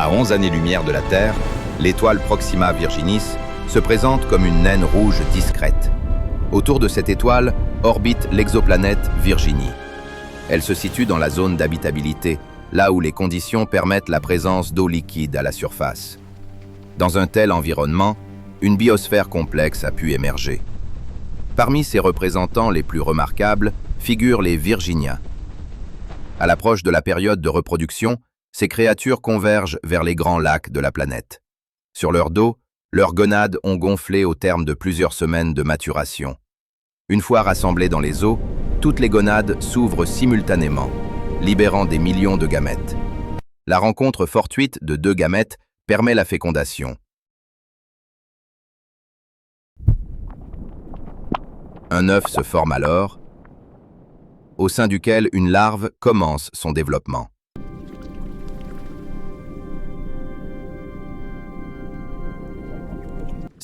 À 11 années-lumière de la Terre, l'étoile Proxima Virginis se présente comme une naine rouge discrète. Autour de cette étoile orbite l'exoplanète Virginie. Elle se situe dans la zone d'habitabilité, là où les conditions permettent la présence d'eau liquide à la surface. Dans un tel environnement, une biosphère complexe a pu émerger. Parmi ses représentants les plus remarquables figurent les Virginiens. À l'approche de la période de reproduction, ces créatures convergent vers les grands lacs de la planète. Sur leur dos, leurs gonades ont gonflé au terme de plusieurs semaines de maturation. Une fois rassemblées dans les eaux, toutes les gonades s'ouvrent simultanément, libérant des millions de gamètes. La rencontre fortuite de deux gamètes permet la fécondation. Un œuf se forme alors, au sein duquel une larve commence son développement.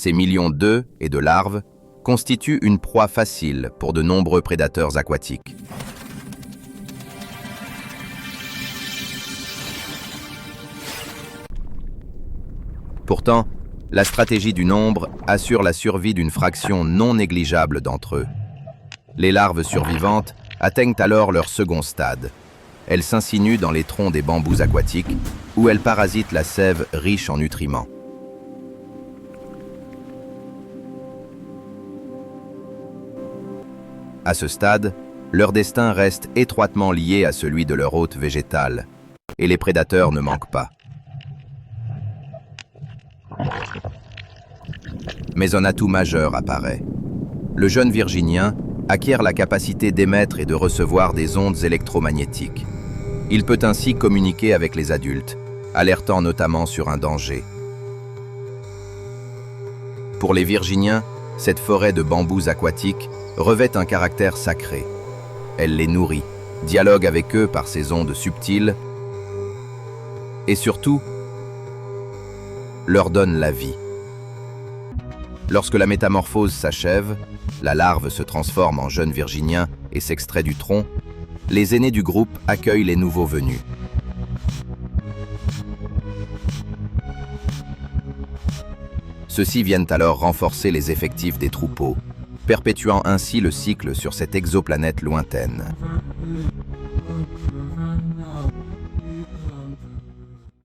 Ces millions d'œufs et de larves constituent une proie facile pour de nombreux prédateurs aquatiques. Pourtant, la stratégie du nombre assure la survie d'une fraction non négligeable d'entre eux. Les larves survivantes atteignent alors leur second stade. Elles s'insinuent dans les troncs des bambous aquatiques, où elles parasitent la sève riche en nutriments. À ce stade, leur destin reste étroitement lié à celui de leur hôte végétal, et les prédateurs ne manquent pas. Mais un atout majeur apparaît. Le jeune Virginien acquiert la capacité d'émettre et de recevoir des ondes électromagnétiques. Il peut ainsi communiquer avec les adultes, alertant notamment sur un danger. Pour les Virginiens, cette forêt de bambous aquatiques revêt un caractère sacré. Elle les nourrit, dialogue avec eux par ces ondes subtiles et surtout, leur donne la vie. Lorsque la métamorphose s'achève, la larve se transforme en jeune virginien et s'extrait du tronc, les aînés du groupe accueillent les nouveaux venus. Ceux-ci viennent alors renforcer les effectifs des troupeaux, perpétuant ainsi le cycle sur cette exoplanète lointaine.